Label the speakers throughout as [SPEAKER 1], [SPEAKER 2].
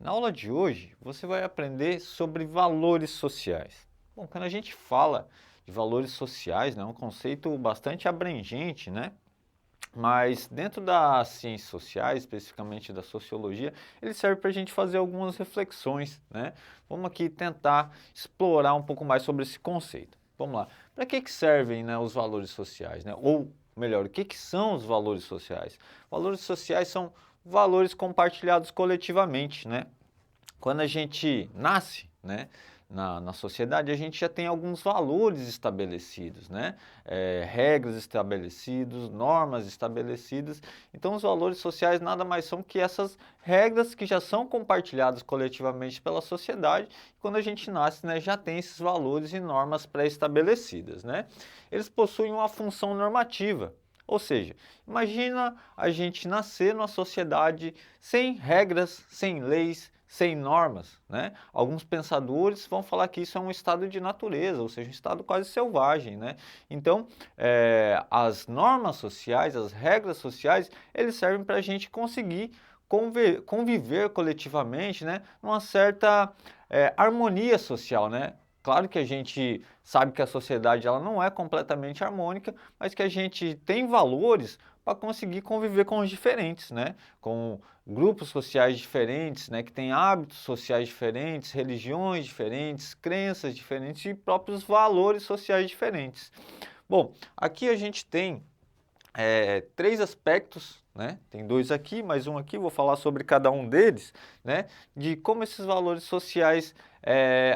[SPEAKER 1] Na aula de hoje, você vai aprender sobre valores sociais. Bom, quando a gente fala de valores sociais, né, é um conceito bastante abrangente, né? Mas dentro das ciências sociais, especificamente da sociologia, ele serve para a gente fazer algumas reflexões, né? Vamos aqui tentar explorar um pouco mais sobre esse conceito. Vamos lá. Para que servem, né, os valores sociais, né? Ou melhor, o que são os valores sociais? Valores sociais são valores compartilhados coletivamente, né? Quando a gente nasce, né, na sociedade, a gente já tem alguns valores estabelecidos, né? Regras estabelecidas, normas estabelecidas. Então, os valores sociais nada mais são que essas regras que já são compartilhadas coletivamente pela sociedade. Quando a gente nasce, né, já tem esses valores e normas pré-estabelecidas, né? Eles possuem uma função normativa. Ou seja, imagina a gente nascer numa sociedade sem regras, sem leis, sem normas, né? Alguns pensadores vão falar que isso é um estado de natureza, ou seja, um estado quase selvagem, né? Então, as normas sociais, as regras sociais, eles servem para a gente conseguir conviver coletivamente, né? Numa certa harmonia social, né? Claro que a gente sabe que a sociedade ela não é completamente harmônica, mas que a gente tem valores para conseguir conviver com os diferentes, né? Com grupos sociais diferentes, né? Que têm hábitos sociais diferentes, religiões diferentes, crenças diferentes e próprios valores sociais diferentes. Bom, aqui a gente tem três aspectos, né? Tem dois aqui, mais um aqui, vou falar sobre cada um deles, né? De como esses valores sociais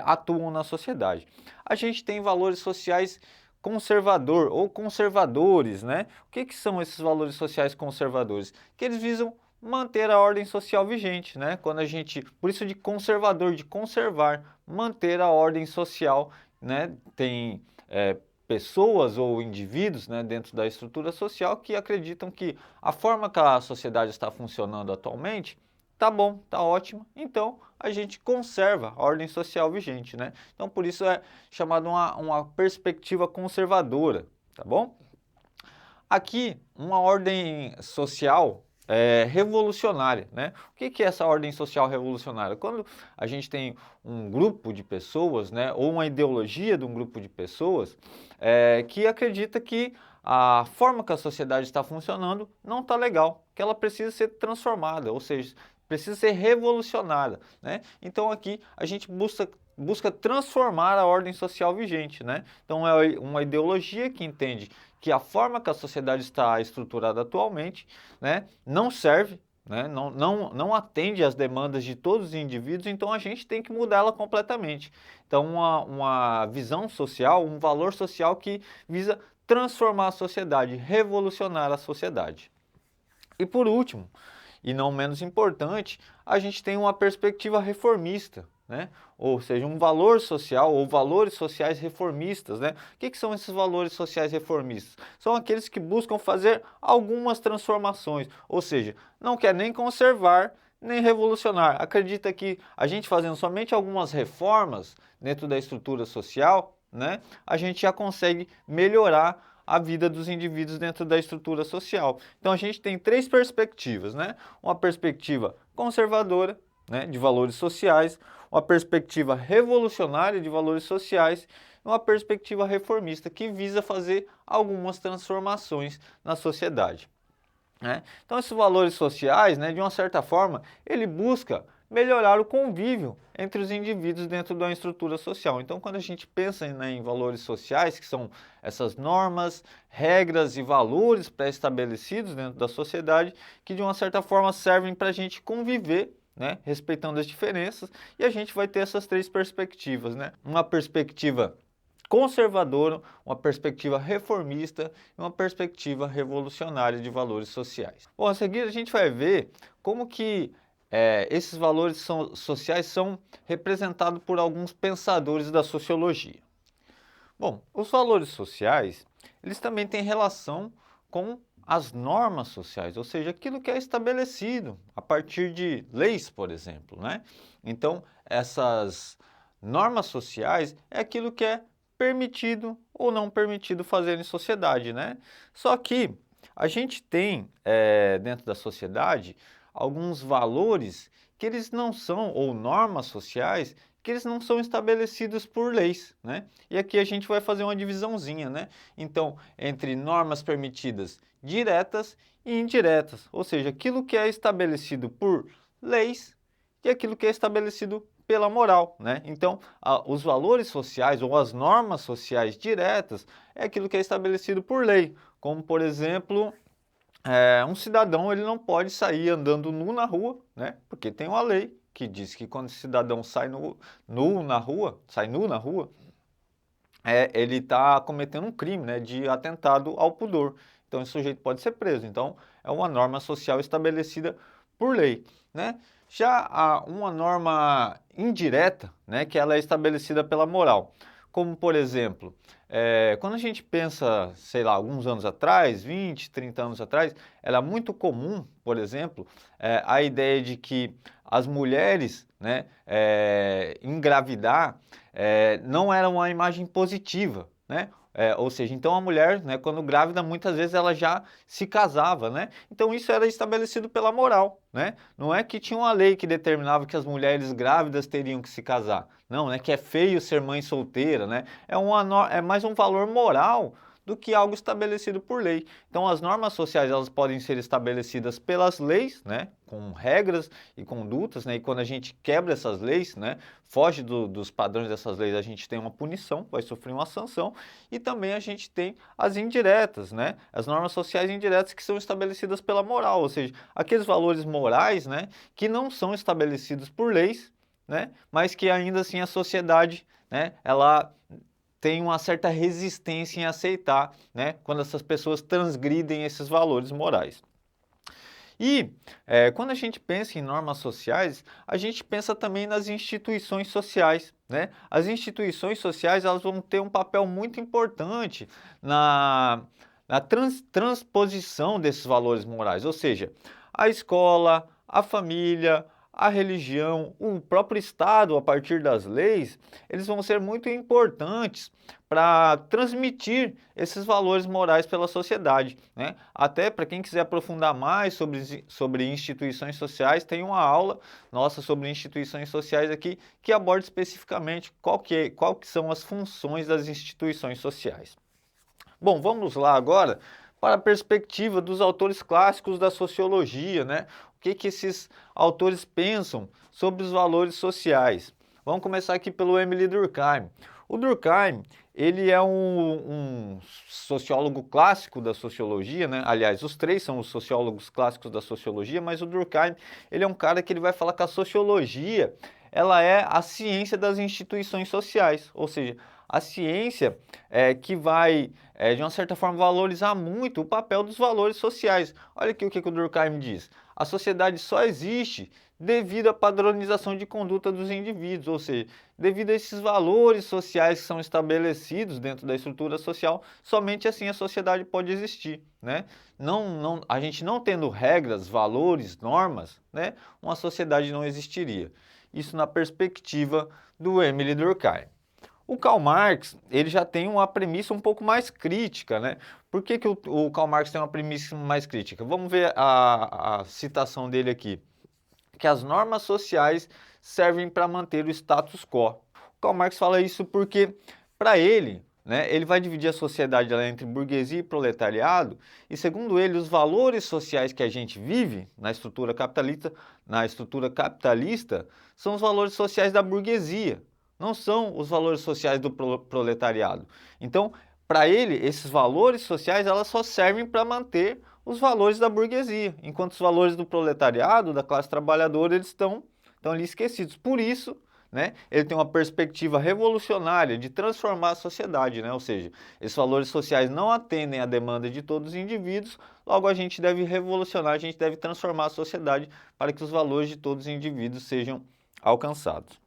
[SPEAKER 1] atuam na sociedade. A gente tem valores sociais conservador ou conservadores, né? O que são esses valores sociais conservadores? Que eles visam manter a ordem social vigente, né? Quando a gente, por isso de conservador, de conservar, manter a ordem social, né? Tem pessoas ou indivíduos, né, dentro da estrutura social que acreditam que a forma que a sociedade está funcionando atualmente tá bom, tá ótimo, então a gente conserva a ordem social vigente, né? Então por isso é chamado uma perspectiva conservadora, tá bom? Aqui, uma ordem social revolucionária, né? O que é essa ordem social revolucionária? Quando a gente tem um grupo de pessoas, né, ou uma ideologia de um grupo de pessoas que acredita que a forma que a sociedade está funcionando não está legal, que ela precisa ser transformada, ou seja, precisa ser revolucionada, né? Então aqui a gente busca transformar a ordem social vigente, né? Então é uma ideologia que entende que a forma que a sociedade está estruturada atualmente, né, não serve, né, não atende às demandas de todos os indivíduos, então a gente tem que mudá-la completamente. Então uma visão social, um valor social que visa transformar a sociedade, revolucionar a sociedade. E por último, e não menos importante, a gente tem uma perspectiva reformista, né? Ou seja, um valor social ou valores sociais reformistas, né? O que são esses valores sociais reformistas? São aqueles que buscam fazer algumas transformações, ou seja, não quer nem conservar nem revolucionar. Acredita que a gente fazendo somente algumas reformas dentro da estrutura social, né? A gente já consegue melhorar a vida dos indivíduos dentro da estrutura social. Então a gente tem três perspectivas, né? Uma perspectiva conservadora, né, de valores sociais, uma perspectiva revolucionária de valores sociais e uma perspectiva reformista que visa fazer algumas transformações na sociedade, né? Então esses valores sociais, né, de uma certa forma, ele busca melhorar o convívio entre os indivíduos dentro de uma estrutura social. Então quando a gente pensa, né, em valores sociais, que são essas normas, regras e valores pré-estabelecidos dentro da sociedade, que de uma certa forma servem para a gente conviver, né, respeitando as diferenças, e a gente vai ter essas três perspectivas, né? Uma perspectiva conservadora, uma perspectiva reformista e uma perspectiva revolucionária de valores sociais. Bom, a seguir a gente vai ver como que esses valores sociais são representados por alguns pensadores da sociologia. Bom, os valores sociais, eles também têm relação com as normas sociais, ou seja, aquilo que é estabelecido a partir de leis, por exemplo, né? Então, essas normas sociais é aquilo que é permitido ou não permitido fazer em sociedade, né? Só que a gente tem dentro da sociedade alguns valores que eles não são, ou normas sociais, que eles não são estabelecidos por leis, né? E aqui a gente vai fazer uma divisãozinha, né? Então, entre normas permitidas diretas e indiretas, ou seja, aquilo que é estabelecido por leis e aquilo que é estabelecido pela moral, né? Então, os valores sociais ou as normas sociais diretas é aquilo que é estabelecido por lei, como por exemplo, um cidadão ele não pode sair andando nu na rua, né? Porque tem uma lei que diz que quando o cidadão sai nu na rua, ele está cometendo um crime, né? De atentado ao pudor. Então, esse sujeito pode ser preso. Então, é uma norma social estabelecida por lei, né? Já há uma norma indireta, né? Que ela é estabelecida pela moral. Como, por exemplo, quando a gente pensa, sei lá, alguns anos atrás, 20, 30 anos atrás, era muito comum, por exemplo, a ideia de que as mulheres, né, engravidar não era uma imagem positiva, né? Ou seja, então a mulher, né, quando grávida, muitas vezes ela já se casava, né? Então isso era estabelecido pela moral, né? Não é que tinha uma lei que determinava que as mulheres grávidas teriam que se casar. Não, né? Que é feio ser mãe solteira, né? É mais um valor moral do que algo estabelecido por lei. Então, as normas sociais elas podem ser estabelecidas pelas leis, né, com regras e condutas, né, e quando a gente quebra essas leis, né, foge dos padrões dessas leis, a gente tem uma punição, vai sofrer uma sanção, e também a gente tem as indiretas, né, as normas sociais indiretas que são estabelecidas pela moral, ou seja, aqueles valores morais, né, que não são estabelecidos por leis, né, mas que ainda assim a sociedade, né, ela tem uma certa resistência em aceitar, né, quando essas pessoas transgridem esses valores morais. E quando a gente pensa em normas sociais, a gente pensa também nas instituições sociais, né? As instituições sociais elas vão ter um papel muito importante na transposição desses valores morais, ou seja, a escola, a família, a religião, o próprio Estado, a partir das leis, eles vão ser muito importantes para transmitir esses valores morais pela sociedade, né? Até para quem quiser aprofundar mais sobre instituições sociais, tem uma aula nossa sobre instituições sociais aqui que aborda especificamente qual que são as funções das instituições sociais. Bom, vamos lá agora para a perspectiva dos autores clássicos da sociologia, né? O que esses autores pensam sobre os valores sociais? Vamos começar aqui pelo Émile Durkheim. O Durkheim, ele é um sociólogo clássico da sociologia, né? Aliás, os três são os sociólogos clássicos da sociologia, mas o Durkheim, ele é um cara que ele vai falar que a sociologia, ela é a ciência das instituições sociais, ou seja, a ciência que vai, de uma certa forma, valorizar muito o papel dos valores sociais. Olha aqui o que o Durkheim diz. A sociedade só existe devido à padronização de conduta dos indivíduos, ou seja, devido a esses valores sociais que são estabelecidos dentro da estrutura social, somente assim a sociedade pode existir, né? A gente não tendo regras, valores, normas, né, uma sociedade não existiria. Isso na perspectiva do Émile Durkheim. O Karl Marx, ele já tem uma premissa um pouco mais crítica, né? Por que o Karl Marx tem uma premissa mais crítica? Vamos ver a citação dele aqui. Que as normas sociais servem para manter o status quo. O Karl Marx fala isso porque, para ele, né, ele vai dividir a sociedade entre burguesia e proletariado, e segundo ele, os valores sociais que a gente vive na estrutura capitalista, são os valores sociais da burguesia, não são os valores sociais do proletariado. Então, para ele, esses valores sociais elas só servem para manter os valores da burguesia, enquanto os valores do proletariado, da classe trabalhadora, eles estão ali esquecidos. Por isso, né, ele tem uma perspectiva revolucionária de transformar a sociedade, né? Ou seja, esses valores sociais não atendem à demanda de todos os indivíduos, logo a gente deve revolucionar, a gente deve transformar a sociedade para que os valores de todos os indivíduos sejam alcançados.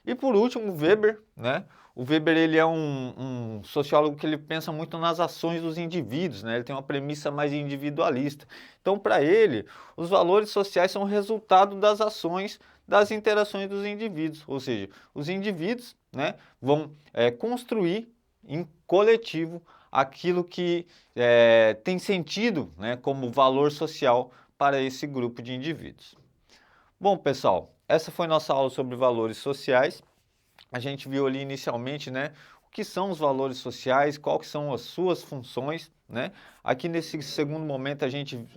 [SPEAKER 1] E por último, Weber, né? O Weber ele é um sociólogo que ele pensa muito nas ações dos indivíduos, né? Ele tem uma premissa mais individualista. Então, para ele, os valores sociais são resultado das ações, das interações dos indivíduos. Ou seja, os indivíduos, né, vão construir em coletivo aquilo que tem sentido, né, como valor social para esse grupo de indivíduos. Bom, pessoal, essa foi nossa aula sobre valores sociais. A gente viu ali inicialmente, né, o que são os valores sociais, quais são as suas funções, né? Aqui nesse segundo momento a gente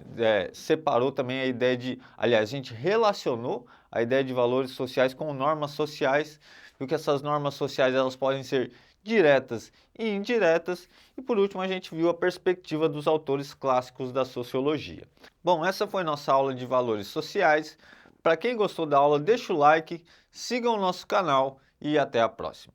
[SPEAKER 1] separou também a ideia de, aliás, a gente relacionou a ideia de valores sociais com normas sociais, viu que essas normas sociais elas podem ser diretas e indiretas, e por último a gente viu a perspectiva dos autores clássicos da sociologia. Bom, essa foi nossa aula de valores sociais. Para quem gostou da aula, deixa o like, siga o nosso canal e até a próxima.